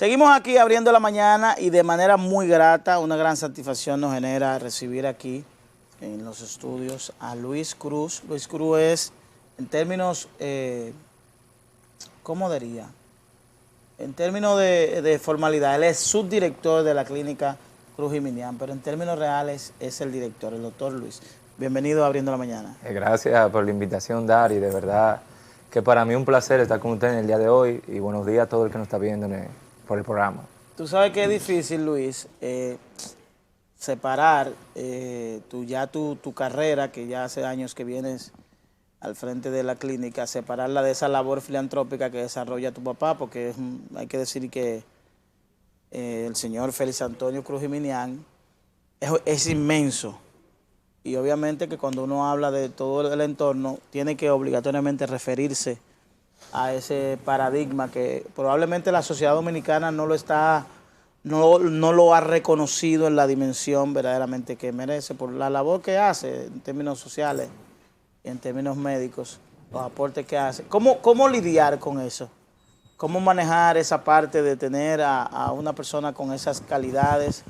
Seguimos aquí abriendo la mañana y de manera muy grata, una gran satisfacción nos genera recibir aquí en los estudios a Luis Cruz. Luis Cruz es, en términos, ¿cómo diría? En términos de formalidad, él es subdirector de la clínica Cruz y Minian, pero en términos reales es el director, el doctor Luis. Bienvenido a Abriendo la Mañana. Gracias por la invitación, Dari. De verdad que para mí es un placer estar con usted en el día de hoy y buenos días a todo el que nos está viendo por el programa. Tú sabes que es difícil, Luis, separar tu carrera, que ya hace años que vienes al frente de la clínica, separarla de esa labor filantrópica que desarrolla tu papá, porque hay que decir que el señor Félix Antonio Cruz y Minian es inmenso. Y obviamente que cuando uno habla de todo el entorno, tiene que obligatoriamente referirse a ese paradigma que probablemente la sociedad dominicana no lo ha reconocido en la dimensión verdaderamente que merece por la labor que hace en términos sociales y en términos médicos, los aportes que hace. ¿Cómo lidiar con eso? ¿Cómo manejar esa parte de tener a una persona con esas calidades,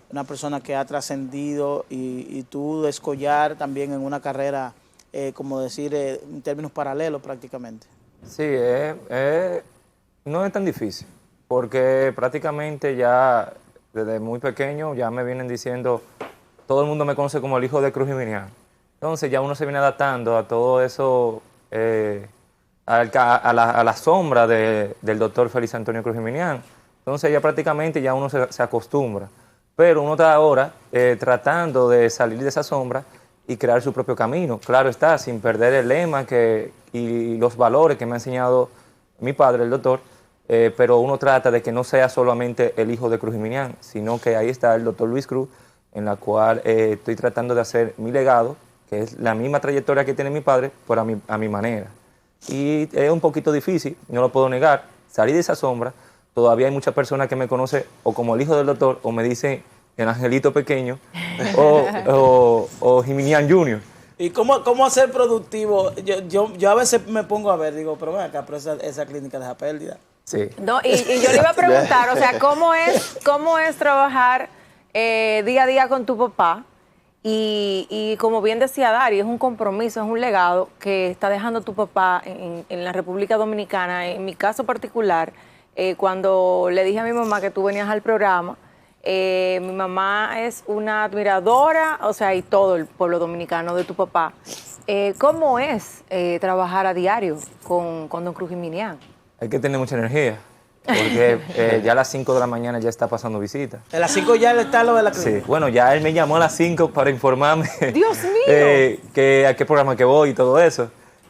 una persona que ha trascendido y tú descollar también en una carrera, como decir, en términos paralelos prácticamente? Sí, no es tan difícil, porque prácticamente ya desde muy pequeño ya me vienen diciendo, todo el mundo me conoce como el hijo de Cruz y Minian. Entonces ya uno se viene adaptando a todo eso, a la sombra del doctor Félix Antonio Cruz y Minian. Entonces ya prácticamente ya uno se acostumbra. Pero uno está ahora tratando de salir de esa sombra y crear su propio camino. Claro está, sin perder el lema y los valores que me ha enseñado mi padre, el doctor, pero uno trata de que no sea solamente el hijo de Cruz y Minian, sino que ahí está el doctor Luis Cruz, en la cual estoy tratando de hacer mi legado, que es la misma trayectoria que tiene mi padre, pero a mi manera. Y es un poquito difícil, no lo puedo negar, salir de esa sombra. Todavía hay muchas personas que me conocen o como el hijo del doctor, o me dicen el angelito pequeño, o Jiminian Junior. ¿Y cómo ser productivo? Yo a veces me pongo a ver, digo, pero ven acá, pero esa clínica deja pérdida. Sí. No, y yo le iba a preguntar, o sea, ¿cómo es trabajar día a día con tu papá? Y como bien decía Dari, es un compromiso, es un legado que está dejando tu papá en la República Dominicana. En mi caso particular, cuando le dije a mi mamá que tú venías al programa, mi mamá es una admiradora, o sea, y todo el pueblo dominicano de tu papá. ¿Cómo es trabajar a diario con don Cruz y Minian? Hay que tener mucha energía, porque ya a las 5 de la mañana ya está pasando visita. ¿A las 5 ya está lo de la clínica? Sí, bueno, ya él me llamó a las 5 para informarme ¡Dios mío! a qué programa que voy y todo eso.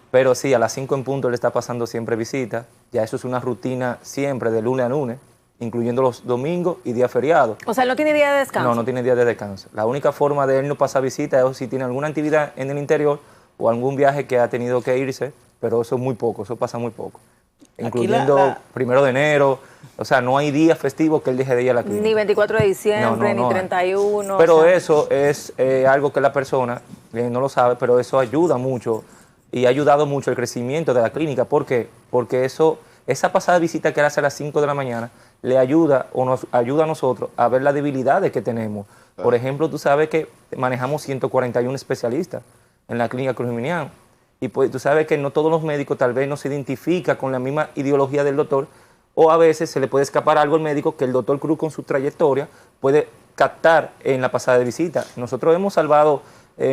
Pero sí, a las 5 en punto él está pasando siempre visita. Ya eso es una rutina siempre de lunes a lunes, incluyendo los domingos y días feriados. O sea, ¿él no tiene día de descanso? No, no tiene día de descanso. La única forma de él no pasar visita es si tiene alguna actividad en el interior o algún viaje que ha tenido que irse, pero eso es muy poco, eso pasa muy poco. Incluyendo 1 de enero, o sea, no hay día festivo que él deje de ir a la clínica. Ni 24 de diciembre, no, ni 31. Pero o sea, eso es algo que la persona no lo sabe, pero eso ayuda mucho y ha ayudado mucho el crecimiento de la clínica. ¿Por qué? Porque esa pasada visita que él hace a las 5 de la mañana le ayuda o nos ayuda a nosotros a ver las debilidades que tenemos. Por ejemplo, tú sabes que manejamos 141 especialistas en la clínica Cruz y Minian. Y pues tú sabes que no todos los médicos tal vez no se identifican con la misma ideología del doctor, o a veces se le puede escapar algo al médico que el doctor Cruz con su trayectoria puede captar en la pasada de visita. Nosotros hemos salvado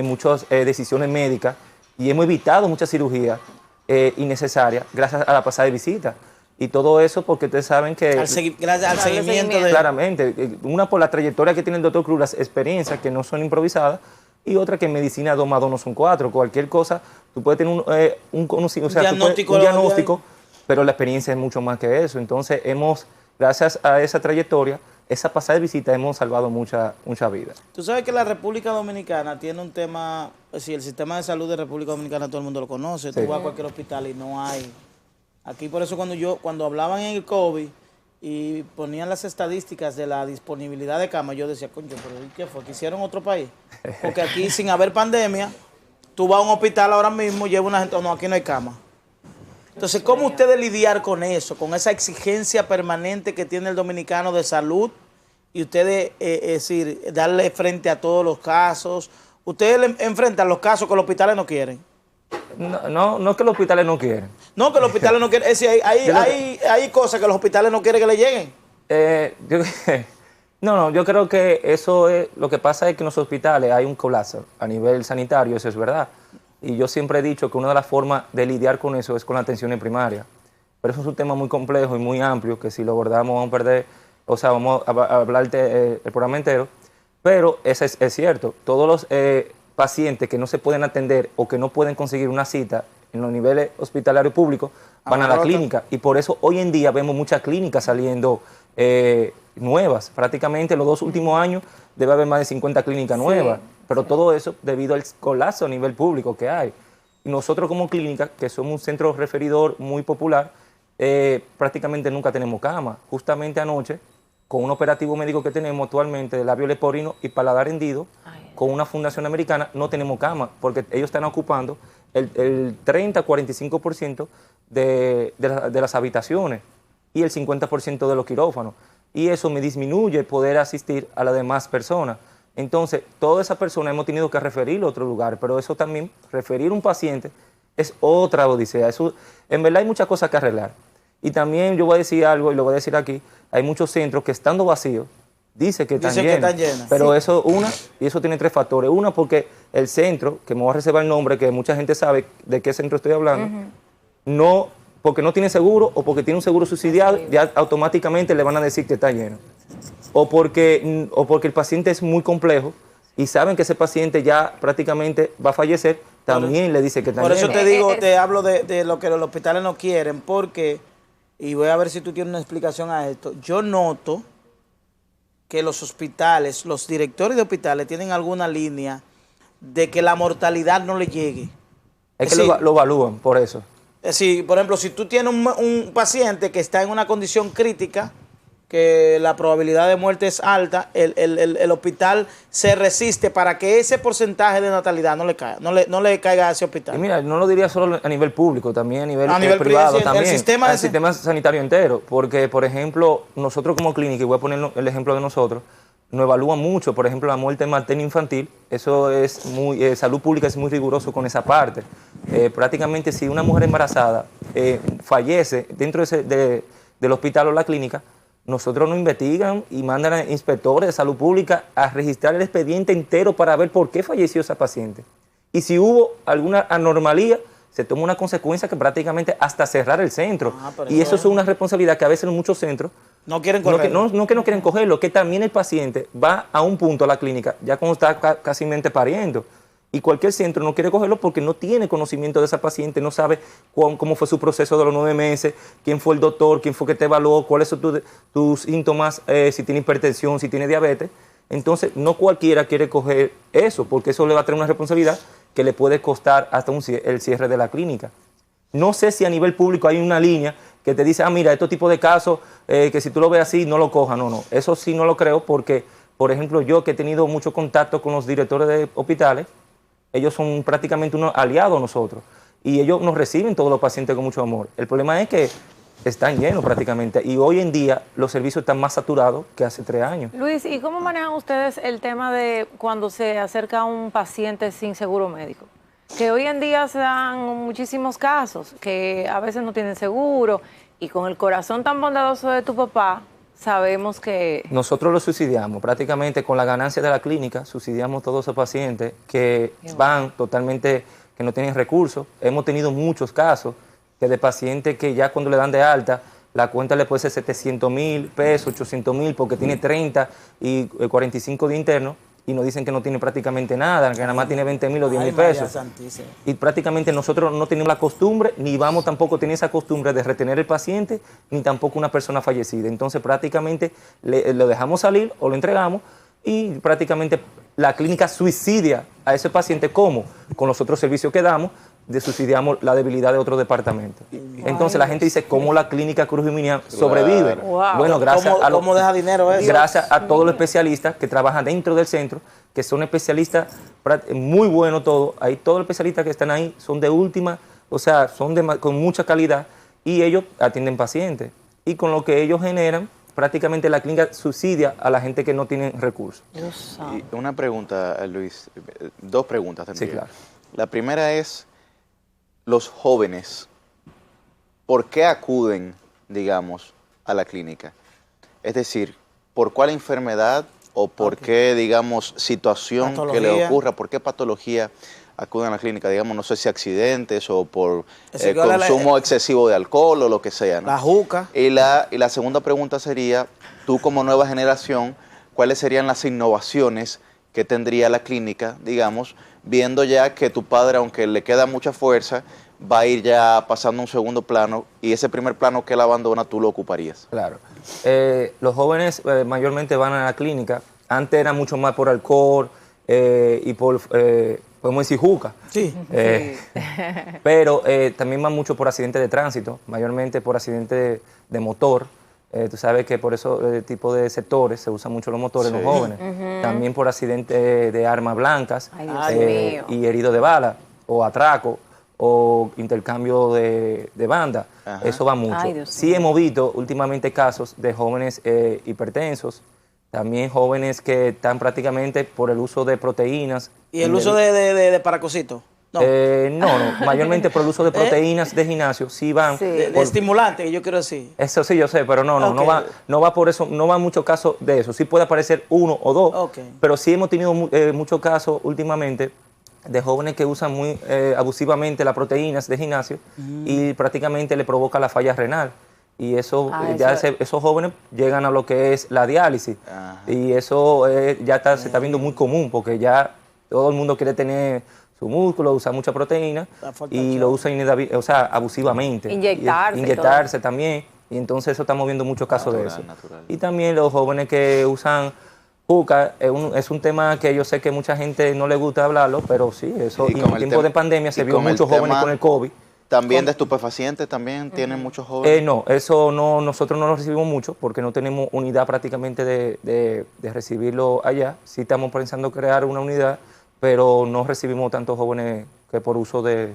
muchas decisiones médicas y hemos evitado muchas cirugías innecesarias gracias a la pasada de visita. Y todo eso porque ustedes saben que... Gracias al seguimiento de... Claramente, una por la trayectoria que tiene el doctor Cruz, las experiencias que no son improvisadas, y otra que en medicina 2 más 2 no son 4. Cualquier cosa, tú puedes tener un conocimiento, o sea, un diagnóstico, pero la experiencia es mucho más que eso. Entonces, gracias a esa trayectoria, esa pasada de visita, hemos salvado mucha vida. Tú sabes que la República Dominicana tiene un tema, si el sistema de salud de República Dominicana todo el mundo lo conoce, sí. Tú vas a cualquier hospital y no hay. Aquí por eso cuando hablaban en el COVID y ponían las estadísticas de la disponibilidad de camas, yo decía, coño, pero ¿qué fue? ¿Que hicieron otro país? Porque aquí, sin haber pandemia, tú vas a un hospital ahora mismo, lleva una gente, no, aquí no hay cama. Entonces, ¿cómo ustedes lidiar con eso, con esa exigencia permanente que tiene el dominicano de salud y ustedes, es decir, darle frente a todos los casos? ¿Ustedes enfrentan los casos que los hospitales no quieren? No es que los hospitales no quieren. No, que los hospitales no quieren. Es decir, hay cosas que los hospitales no quieren que le lleguen. Yo creo que eso es, lo que pasa es que en los hospitales hay un colapso a nivel sanitario, eso es verdad. Y yo siempre he dicho que una de las formas de lidiar con eso es con la atención primaria. Pero eso es un tema muy complejo y muy amplio, que si lo abordamos vamos a perder, o sea, vamos a hablarte el programa entero. Pero eso es cierto, todos los pacientes que no se pueden atender o que no pueden conseguir una cita en los niveles hospitalarios públicos van a la clínica. Y por eso hoy en día vemos muchas clínicas saliendo nuevas. Prácticamente en los 2 últimos años debe haber más de 50 clínicas nuevas. Pero todo eso debido al colapso a nivel público que hay. Y nosotros como clínica, que somos un centro referidor muy popular, prácticamente nunca tenemos cama. Justamente anoche, con un operativo médico que tenemos actualmente de labio leporino y paladar hendido, con una fundación americana, no tenemos cama, porque ellos están ocupando el 30-45% de las habitaciones y el 50% de los quirófanos. Y eso me disminuye poder asistir a las demás personas. Entonces, todas esas personas hemos tenido que referirlo a otro lugar, pero eso también, referir a un paciente, es otra odisea. Eso, en verdad hay muchas cosas que arreglar. Y también yo voy a decir algo, y lo voy a decir aquí, hay muchos centros que estando vacíos, dicen que están llenos. Pero eso, y eso tiene 3 factores. Una, porque el centro, que me voy a reservar el nombre, que mucha gente sabe de qué centro estoy hablando, no, porque no tiene seguro o porque tiene un seguro subsidiado, ya automáticamente le van a decir que está lleno. O porque el paciente es muy complejo y saben que ese paciente ya prácticamente va a fallecer, también le dice que está lleno. Por eso te digo, te hablo de lo que los hospitales no quieren, porque, y voy a ver si tú tienes una explicación a esto, yo noto que los hospitales, los directores de hospitales tienen alguna línea de que la mortalidad no le llegue. Es que lo evalúan por eso. Si, por ejemplo, si tú tienes un paciente que está en una condición crítica, que la probabilidad de muerte es alta, el hospital se resiste para que ese porcentaje de natalidad no le caiga, no le caiga a ese hospital. Y mira, no lo diría solo a nivel público, también a nivel privado, también, el sistema sanitario entero, porque, por ejemplo, nosotros como clínica, y voy a poner el ejemplo de nosotros, nos evalúan mucho, por ejemplo, la muerte materna infantil, eso es muy, salud pública es muy riguroso con esa parte. Prácticamente si una mujer embarazada fallece dentro del hospital o la clínica, nosotros nos investigan y mandan a inspectores de salud pública a registrar el expediente entero para ver por qué falleció esa paciente. Y si hubo alguna anormalía, se toma una consecuencia que prácticamente hasta cerrar el centro. Y eso es una responsabilidad que a veces en muchos centros no quieren cogerlo. No que no quieren cogerlo, que también el paciente va a un punto a la clínica, ya cuando está casi pariendo. Y cualquier centro no quiere cogerlo porque no tiene conocimiento de esa paciente, no sabe cómo fue su proceso de los 9 meses, quién fue el doctor, quién fue que te evaluó, cuáles son tus síntomas, si tiene hipertensión, si tiene diabetes. Entonces, no cualquiera quiere coger eso, porque eso le va a traer una responsabilidad que le puede costar hasta el cierre de la clínica. No sé si a nivel público hay una línea que te dice, mira, estos tipos de casos, que si tú lo ves así, no lo cojas. No, eso sí no lo creo porque, por ejemplo, yo que he tenido mucho contacto con los directores de hospitales, ellos son prácticamente unos aliados a nosotros y ellos nos reciben todos los pacientes con mucho amor. El problema es que están llenos prácticamente y hoy en día los servicios están más saturados que hace 3 años. Luis, ¿y cómo manejan ustedes el tema de cuando se acerca un paciente sin seguro médico? Que hoy en día se dan muchísimos casos, que a veces no tienen seguro y con el corazón tan bondadoso de tu papá, sabemos que... Nosotros lo subsidiamos, prácticamente con la ganancia de la clínica, subsidiamos todos esos pacientes que van totalmente, que no tienen recursos. Hemos tenido muchos casos que de pacientes que ya cuando le dan de alta, la cuenta le puede ser 700,000 pesos, 800,000, porque tiene 30 y 45 de interno, y nos dicen que no tiene prácticamente nada, que nada más tiene 20,000 o 10,000 pesos. Y prácticamente nosotros no tenemos la costumbre, ni vamos tampoco a tener esa costumbre de retener el paciente, ni tampoco una persona fallecida. Entonces prácticamente lo dejamos salir o lo entregamos y prácticamente la clínica subsidia a ese paciente. ¿Cómo? Con los otros servicios que damos, subsidiamos la debilidad de otro departamento. Entonces la gente dice, ¿cómo la clínica Cruz Jiménez sobrevive? Wow. Bueno, gracias ¿Cómo deja dinero eso? Gracias a todos los especialistas que trabajan dentro del centro, que son especialistas muy buenos todos. Ahí todos los especialistas que están ahí son de última, o sea, son con mucha calidad y ellos atienden pacientes. Y con lo que ellos generan, prácticamente la clínica subsidia a la gente que no tiene recursos. Y una pregunta, Luis, dos preguntas también. Sí, claro. La primera es, los jóvenes, ¿por qué acuden, digamos, a la clínica? Es decir, ¿por cuál enfermedad o por qué, digamos, situación Patología. que le ocurra, por qué patología acuden a la clínica? Digamos, no sé si accidentes o por consumo excesivo de alcohol o lo que sea, ¿no? La juca. Y la segunda pregunta sería, tú como nueva generación, ¿cuáles serían las innovaciones que tendría la clínica, digamos, viendo ya que tu padre, aunque le queda mucha fuerza, va a ir ya pasando a un segundo plano y ese primer plano que él abandona tú lo ocuparías? Claro. Los jóvenes mayormente van a la clínica. Antes era mucho más por alcohol y por, podemos decir, juca. Sí. Pero también van mucho por accidentes de tránsito, mayormente por accidentes de motor. Tú sabes que por eso tipo de sectores se usan mucho los motores en los jóvenes. También por accidentes de armas blancas. Ay, Dios mío. Y heridos de bala o atraco o intercambio de banda. Ajá. Eso va mucho. Ay, Dios Sí mío. hemos visto últimamente casos de jóvenes hipertensos, también jóvenes que están prácticamente por el uso de proteínas. ¿Y el uso de paracosito? No. No, mayormente por el uso de proteínas de gimnasio, sí van. Sí. De estimulante, yo quiero decir. Eso sí, yo sé, pero no Ok. va por eso, no va muchos casos de eso. Sí puede aparecer uno o dos, Ok. pero sí hemos tenido muchos casos últimamente de jóvenes que usan muy abusivamente las proteínas de gimnasio y prácticamente le provoca la falla renal. Y eso, esos jóvenes llegan a lo que es la diálisis. Ajá. Y eso ya se está viendo muy común porque ya todo el mundo quiere tener su músculo, usa mucha proteína La falta y de lo usa abusivamente. Inyectarse y Inyectarse también. Y entonces eso estamos viendo muchos casos de eso. Natural. Y también los jóvenes que usan juca, es un tema que yo sé que mucha gente no le gusta hablarlo, pero sí, eso. Y en tiempos de pandemia se vio muchos jóvenes con el COVID. También de estupefacientes, también tienen muchos jóvenes. No, eso no, nosotros no lo recibimos mucho porque no tenemos unidad prácticamente de recibirlo allá. Sí estamos pensando crear una unidad, pero no recibimos tantos jóvenes que por uso de...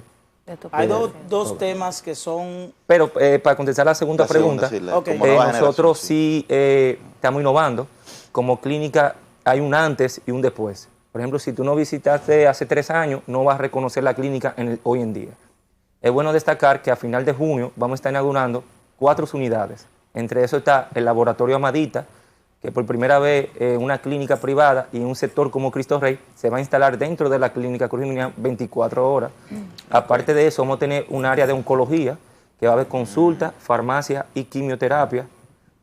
Hay dos temas que son... Pero para contestar la segunda pregunta, sí, Ok. como nueva nosotros generación, sí estamos innovando. Como clínica hay un antes y un después. Por ejemplo, si tú no visitaste hace 3 años, no vas a reconocer la clínica hoy en día. Es bueno destacar que a final de junio vamos a estar inaugurando 4 unidades. Entre eso está el Laboratorio Amadita, que por primera vez una clínica privada y en un sector como Cristo Rey se va a instalar dentro de la clínica Cruz Geminiana 24 horas. Aparte de eso, vamos a tener un área de oncología, que va a haber consulta, farmacia y quimioterapia.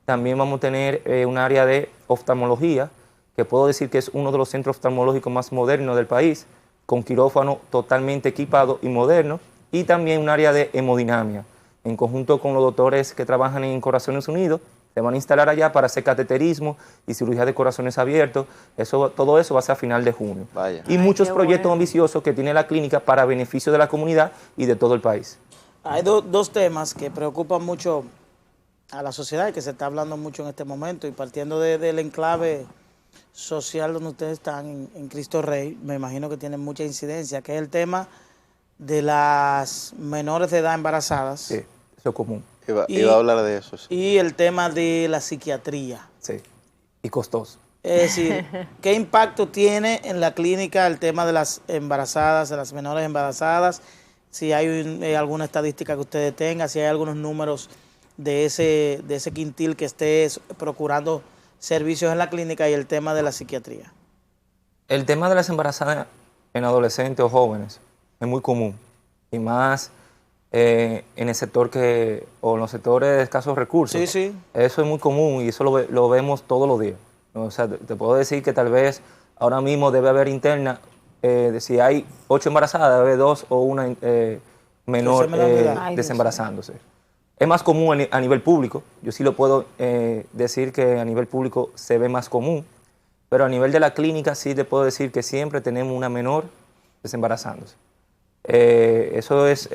También vamos a tener un área de oftalmología, que puedo decir que es uno de los centros oftalmológicos más modernos del país, con quirófano totalmente equipado y moderno. Y también un área de hemodinamia. En conjunto con los doctores que trabajan en Corazones Unidos, se van a instalar allá para hacer cateterismo y cirugía de corazones abiertos. Todo eso va a ser a final de junio. Vaya. Y muchos qué proyectos bueno. ambiciosos que tiene la clínica para beneficio de la comunidad y de todo el país. Hay dos temas que preocupan mucho a la sociedad y que se está hablando mucho en este momento, y partiendo del enclave social donde ustedes están, en Cristo Rey, me imagino que tienen mucha incidencia, que es el tema de las menores de edad embarazadas Sí, eso es común. Iba a hablar de eso, sí. y el tema de la psiquiatría. Sí. Y costoso. Es decir, ¿qué impacto tiene en la clínica el tema de las embarazadas, de las menores embarazadas? Si hay alguna estadística que ustedes tengan, si hay algunos números de ese quintil que esté procurando servicios en la clínica, y el tema de la psiquiatría. El tema de las embarazadas en adolescentes o jóvenes es muy común, y más en el sector o en los sectores de escasos recursos. Sí, sí. Eso es muy común y eso lo vemos todos los días. O sea, te puedo decir que tal vez ahora mismo debe haber interna, de si hay 8 embarazadas, debe haber 2 o una menor menor de edad. Ay, Dios desembarazándose. Es más común a nivel público, yo sí lo puedo decir que a nivel público se ve más común, pero a nivel de la clínica sí te puedo decir que siempre tenemos una menor desembarazándose. Eso es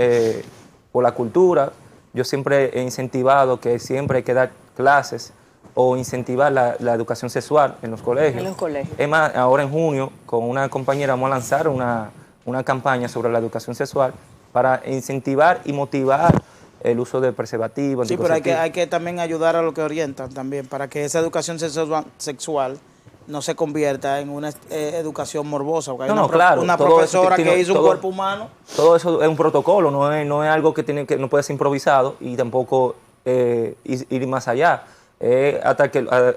por la cultura. Yo siempre he incentivado que siempre hay que dar clases o incentivar la educación sexual en los colegios. En los colegios. Es más, ahora en junio con una compañera vamos a lanzar una campaña sobre la educación sexual para incentivar y motivar el uso de preservativos. Sí, pero anticonceptivos. hay que también ayudar a los que orientan también, para que esa educación sexual no se convierta en una educación morbosa. Porque hay Claro. una todo eso profesora tiene- que hizo un todo- cuerpo humano. Todo eso es un protocolo, no es algo que no puede ser improvisado y tampoco ir más allá.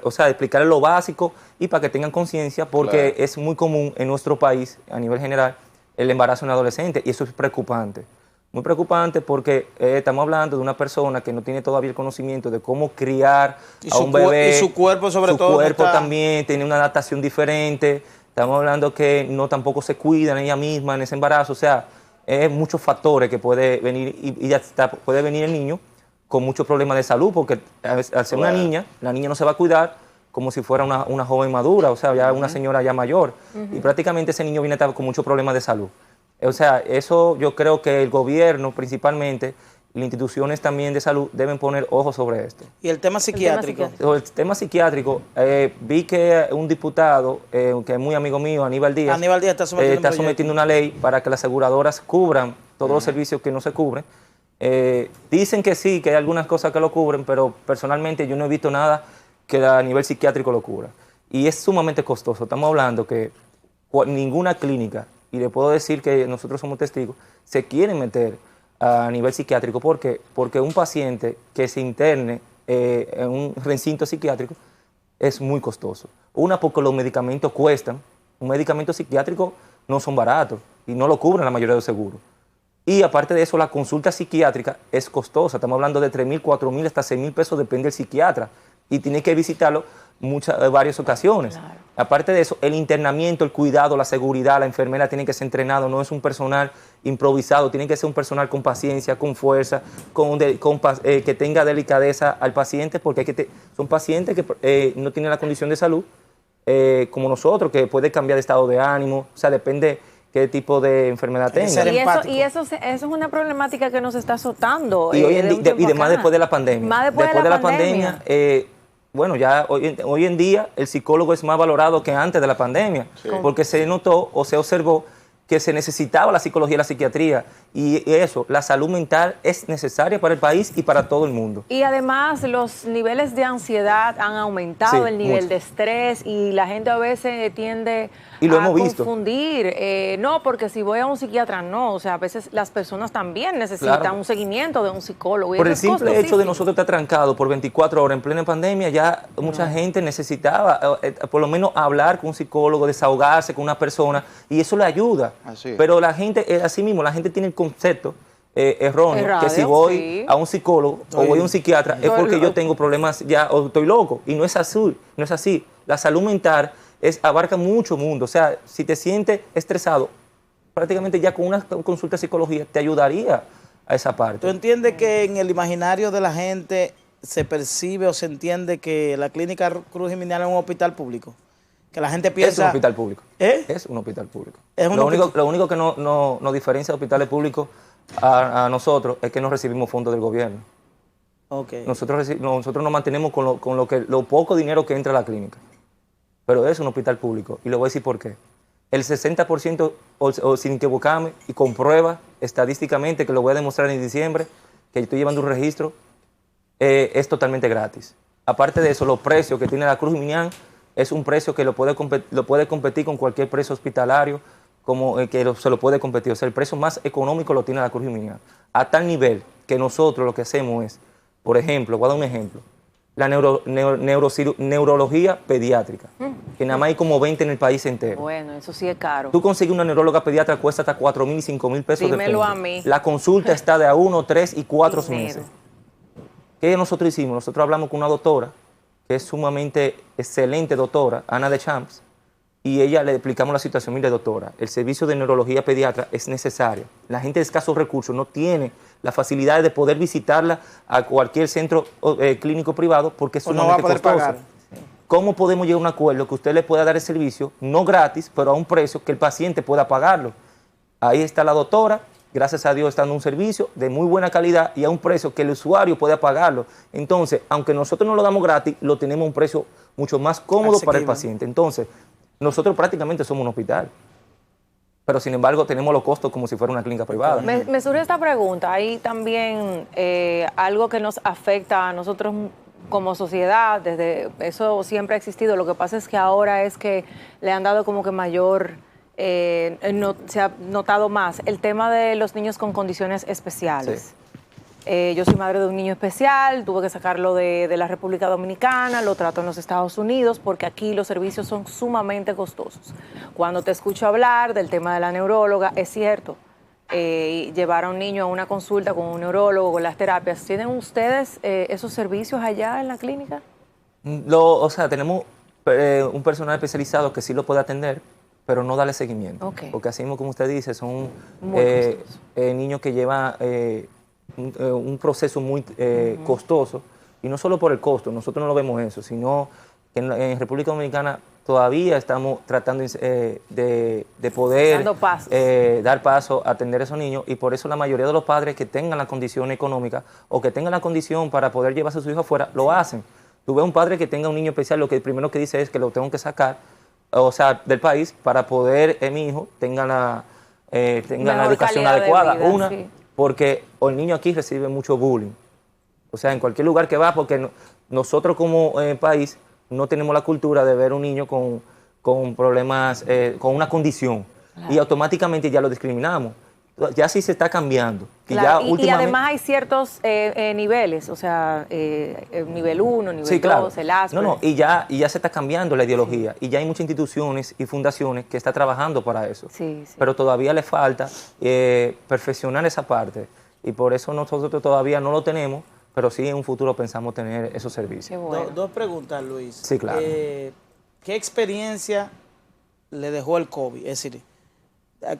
O sea, explicarles lo básico y para que tengan conciencia, porque Claro. es muy común en nuestro país, a nivel general, el embarazo en adolescentes, y eso es preocupante. Muy preocupante porque estamos hablando de una persona que no tiene todavía el conocimiento de cómo criar Y a su un bebé. y su cuerpo, sobre todo, Su no cuerpo está- también tiene una adaptación diferente. Estamos hablando que no tampoco se cuidan ella misma en ese embarazo. O sea, es muchos factores que puede venir y puede venir el niño con muchos problemas de salud, porque al ser una niña, la niña no se va a cuidar como si fuera una joven madura, o sea, ya una señora ya mayor. Y prácticamente ese niño viene con muchos problemas de salud. O sea, eso yo creo que el gobierno principalmente, y las instituciones también de salud deben poner ojos sobre esto. Y el tema psiquiátrico. El tema psiquiátrico, vi que un diputado, que es muy amigo mío, Aníbal Díaz, Aníbal Díaz está sometiendo un proyecto. sometiendo una ley para que las aseguradoras cubran todos los servicios que no se cubren. Dicen que sí, que hay algunas cosas que lo cubren, pero personalmente yo no he visto nada que a nivel psiquiátrico lo cubra. Y es sumamente costoso. Estamos hablando que ninguna clínica, y le puedo decir que nosotros somos testigos, se quiere meter a nivel psiquiátrico. ¿Por qué? Porque un paciente que se interne en un recinto psiquiátrico es muy costoso. Una, porque los medicamentos cuestan. Un medicamento psiquiátrico no son baratos y no lo cubren la mayoría de los seguros. Y aparte de eso, la consulta psiquiátrica es costosa. Estamos hablando de 3,000, 4,000, hasta 6,000 pesos, depende del psiquiatra. Y tiene que visitarlo varias ocasiones. Claro. Aparte de eso, el internamiento, el cuidado, la seguridad, la enfermera tiene que ser entrenado, no es un personal improvisado, tiene que ser un personal con paciencia, con fuerza, que tenga delicadeza al paciente, porque son pacientes que no tienen la condición de salud como nosotros, que puede cambiar de estado de ánimo, o sea, depende qué tipo de enfermedad que tenga. ser empático. Y eso es una problemática que nos está azotando. Y hoy en de un día, tiempo y más acá. después de la pandemia. Más después de la pandemia. Bueno, ya hoy en día el psicólogo es más valorado que antes de la pandemia, porque se notó o se observó que se necesitaba la psicología y la psiquiatría, y eso, la salud mental es necesaria para el país y para todo el mundo. Y además los niveles de ansiedad han aumentado, Sí, el nivel mucho. de estrés, y la gente a veces tiende Y lo a hemos visto. confundir. No, porque si voy a un psiquiatra, no. O sea, a veces las personas también necesitan Claro. un seguimiento de un psicólogo. Y Por eso el es simple hecho de costosísimo. nosotros estar trancados por 24 horas en plena pandemia, ya mucha gente necesitaba por lo menos hablar con un psicólogo, desahogarse con una persona, y eso le ayuda. Así es. Pero la gente, así mismo, la gente tiene el concepto erróneo, Errado, que si voy sí. a un psicólogo o voy a un psiquiatra es Estoy porque yo loco. tengo problemas ya o estoy loco, y no es así, no es así. La salud mental abarca mucho mundo, o sea, si te sientes estresado, prácticamente ya con una consulta de psicología te ayudaría a esa parte. ¿Tú entiendes que en el imaginario de la gente se percibe o se entiende que la clínica Cruz Jiménez es un hospital público? Que la gente Es un piensa... hospital público. ¿Eh? Es un hospital público. Es un Lo hospital- único que nos diferencia de hospitales públicos a nosotros es que no recibimos fondos del gobierno. Ok. Nosotros nos mantenemos con lo poco dinero que entra a la clínica. Pero es un hospital público. Y le voy a decir por qué. El 60%, o sin equivocarme, y con pruebas estadísticamente, que lo voy a demostrar en diciembre, que estoy llevando un registro, es totalmente gratis. Aparte de eso, los precios que tiene la Cruz Jiménez es un precio que lo puede competir con cualquier precio hospitalario, como se lo puede competir. O sea, el precio más económico lo tiene la Cruz Jiménez. A tal nivel que nosotros lo que hacemos es, por ejemplo, voy a dar un ejemplo, la neurología pediátrica, que nada más hay como 20 en el país entero. Bueno, eso sí es caro. Tú consigues una neuróloga pediatra, cuesta hasta 4,000 y 5,000 pesos. Dímelo depende. a mí. La consulta está de a 1, 3 y 4 Dinero. meses. ¿Qué nosotros hicimos? Nosotros hablamos con una doctora, que es sumamente excelente doctora, Ana de Champs, y ella le explicamos la situación. Mire, doctora, el servicio de neurología pediatra es necesario. La gente de escasos recursos no tiene la facilidad de poder visitarla a cualquier centro clínico privado porque es O no va a sumamente poder costoso. pagar. ¿Cómo podemos llegar a un acuerdo que usted le pueda dar el servicio, no gratis, pero a un precio que el paciente pueda pagarlo? Ahí está la doctora, gracias a Dios está dando un servicio de muy buena calidad y a un precio que el usuario pueda pagarlo. Entonces, aunque nosotros no lo damos gratis, lo tenemos a un precio mucho más cómodo para el Asequible. paciente. Entonces, nosotros prácticamente somos un hospital. pero sin embargo tenemos los costos como si fuera una clínica privada. Me surge esta pregunta. Hay también algo que nos afecta a nosotros como sociedad, desde eso siempre ha existido. Lo que pasa es que ahora es que le han dado como que mayor, se ha notado más el tema de los niños con condiciones especiales. Sí. Yo soy madre de un niño especial, tuve que sacarlo de la República Dominicana, lo trato en los Estados Unidos porque aquí los servicios son sumamente costosos. Cuando te escucho hablar del tema de la neuróloga, es cierto, llevar a un niño a una consulta con un neurólogo, con las terapias, ¿tienen ustedes esos servicios allá en la clínica? O sea, tenemos un personal especializado que sí lo puede atender, pero no darle seguimiento. Okay. Porque así mismo, como usted dice, son niños que llevan un proceso muy costoso, y no solo por el costo, nosotros no lo vemos eso, sino que en República Dominicana todavía estamos tratando de poder dar paso a atender a esos niños, y por eso la mayoría de los padres que tengan la condición económica o que tengan la condición para poder llevarse a sus hijos afuera, lo hacen. Tú ves un padre que tenga un niño especial, lo que primero que dice es que lo tengo que sacar, o sea, del país, para poder mi hijo tenga la educación adecuada. Sí. Porque el niño aquí recibe mucho bullying. O sea, en cualquier lugar que va, porque nosotros como país no tenemos la cultura de ver un niño con problemas, con una condición. Claro. Y automáticamente ya lo discriminamos. Ya sí se está cambiando. Claro. Y además hay ciertos niveles, o sea, nivel 1, nivel 2, sí, claro. El Asperger. Y ya se está cambiando la ideología. Sí. Y ya hay muchas instituciones y fundaciones que están trabajando para eso. Sí. Pero todavía le falta perfeccionar esa parte. Y por eso nosotros todavía no lo tenemos, pero sí en un futuro pensamos tener esos servicios. Bueno. Dos preguntas, Luis. Sí, claro. ¿Qué experiencia le dejó el COVID? Es decir,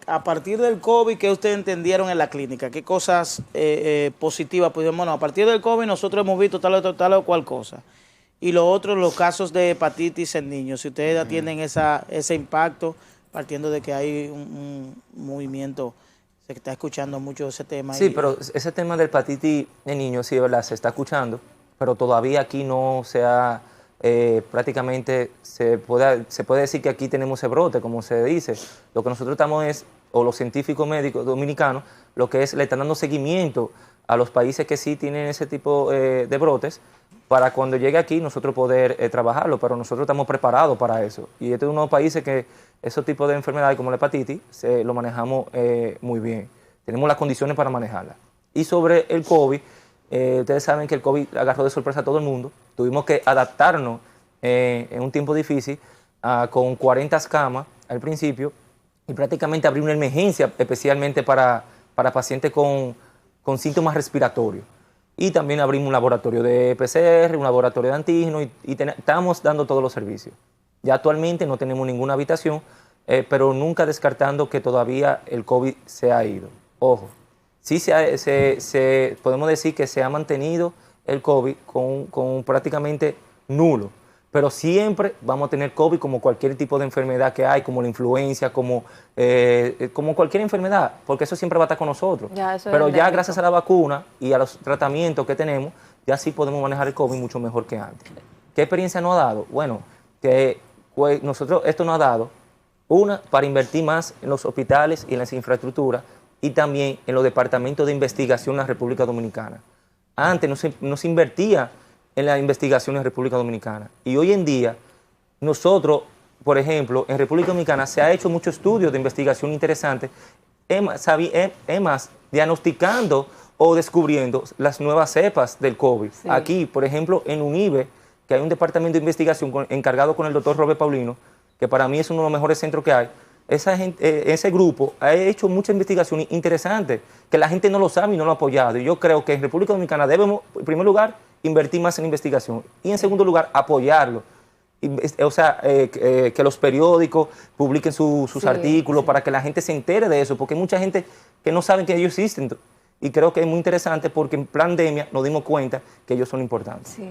a partir del COVID, ¿qué ustedes entendieron en la clínica? ¿Qué cosas positivas? Pues bueno, a partir del COVID nosotros hemos visto tal o cual cosa. Y lo otro, los casos de hepatitis en niños. Si ustedes atienden ese impacto, partiendo de que hay un movimiento, se está escuchando mucho ese tema. Sí, pero ese tema del hepatitis en niños, sí, ¿verdad? Se está escuchando, pero todavía aquí no se ha... prácticamente se puede decir que aquí tenemos ese brote, como se dice. Lo que nosotros estamos es, o los científicos médicos dominicanos, lo que es, le están dando seguimiento a los países que sí tienen ese tipo de brotes, para cuando llegue aquí nosotros poder trabajarlo, pero nosotros estamos preparados para eso. Y este es uno de los países que esos tipos de enfermedades como la hepatitis lo manejamos muy bien. Tenemos las condiciones para manejarla. Y sobre el COVID, ustedes saben que el COVID agarró de sorpresa a todo el mundo. Tuvimos que adaptarnos en un tiempo difícil con 40 camas al principio, y prácticamente abrir una emergencia especialmente para pacientes con síntomas respiratorios. Y también abrimos un laboratorio de PCR, un laboratorio de antígeno, y estamos dando todos los servicios. Ya actualmente no tenemos ninguna habitación, pero nunca descartando que todavía el COVID se ha ido. Ojo, sí podemos decir que se ha mantenido el COVID con prácticamente nulo, pero siempre vamos a tener COVID como cualquier tipo de enfermedad que hay, como la influencia, como cualquier enfermedad, porque eso siempre va a estar con nosotros. Pero ya gracias a la vacuna y a los tratamientos que tenemos, ya sí podemos manejar el COVID mucho mejor que antes. ¿Qué experiencia nos ha dado? Bueno, que nosotros esto nos ha dado, para invertir más en los hospitales y en las infraestructuras, y también en los departamentos de investigación en la República Dominicana. Antes no se invertía en la investigación en República Dominicana. Y hoy en día, nosotros, por ejemplo, en República Dominicana se ha hecho muchos estudios de investigación interesantes, diagnosticando o descubriendo las nuevas cepas del COVID. Sí. Aquí, por ejemplo, en UNIBE, que hay un departamento de investigación encargado con el doctor Robert Paulino, que para mí es uno de los mejores centros que hay. Ese grupo ha hecho mucha investigación interesante, que la gente no lo sabe y no lo ha apoyado. Y yo creo que en República Dominicana debemos, en primer lugar, invertir más en investigación, y en segundo lugar, apoyarlo. O sea, que los periódicos publiquen sus artículos para que la gente se entere de eso, porque hay mucha gente que no sabe que ellos existen. Y creo que es muy interesante porque en pandemia nos dimos cuenta que ellos son importantes. Sí.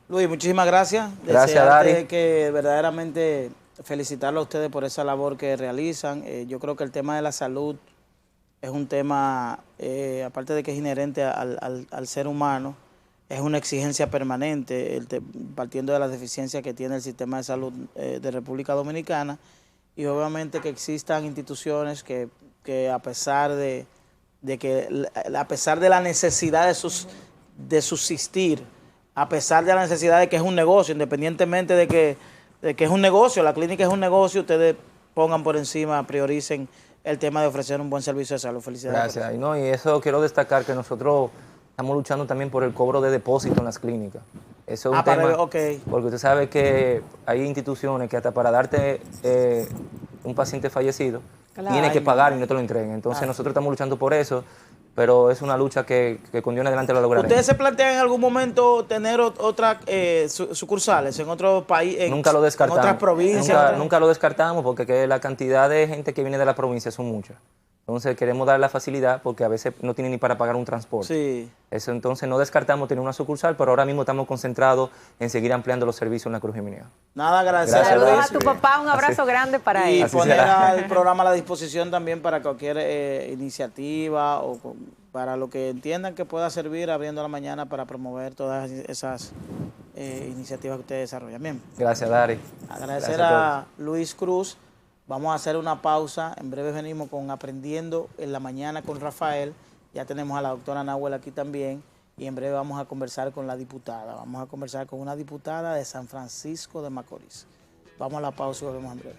Luis, muchísimas gracias. Gracias, Dari. Que verdaderamente felicitarlo a ustedes por esa labor que realizan. Yo creo que el tema de la salud es un tema, aparte de que es inherente al ser humano, es una exigencia permanente, partiendo de las deficiencias que tiene el sistema de salud de República Dominicana, y obviamente que existan instituciones que a pesar a pesar de la necesidad de subsistir, a pesar de la necesidad de que es un negocio, independientemente de que es un negocio, la clínica es un negocio, ustedes pongan por encima, prioricen el tema de ofrecer un buen servicio de salud. Felicidades. Gracias. Y eso quiero destacar que nosotros estamos luchando también por el cobro de depósito en las clínicas. Eso es un tema, porque usted sabe que hay instituciones que hasta para darte un paciente fallecido, tiene que pagar y no te lo entreguen. Entonces nosotros estamos luchando por eso, pero es una lucha que con Dios en adelante lo lograremos. ¿Ustedes se plantean en algún momento tener otras sucursales en otro país, nunca lo descartamos, en otras provincias? Nunca lo descartamos porque la cantidad de gente que viene de la provincia son muchas. Entonces queremos dar la facilidad porque a veces no tienen ni para pagar un transporte. Sí. Eso, entonces no descartamos tener una sucursal, pero ahora mismo estamos concentrados en seguir ampliando los servicios en la Cruz Geminiana. Nada, gracias. Saludos a tu papá, un abrazo grande para él. Y poner el programa a la disposición también para cualquier iniciativa o para lo que entiendan que pueda servir, abriendo la mañana para promover todas esas iniciativas que ustedes desarrollan. Bien. Gracias, Dari. Agradecer a Luis Cruz. Vamos a hacer una pausa. En breve venimos con Aprendiendo en la Mañana con Rafael. Ya tenemos a la doctora Nahuel aquí también. Y en breve vamos a conversar con la diputada. Vamos a conversar con una diputada de San Francisco de Macorís. Vamos a la pausa y volvemos en breve.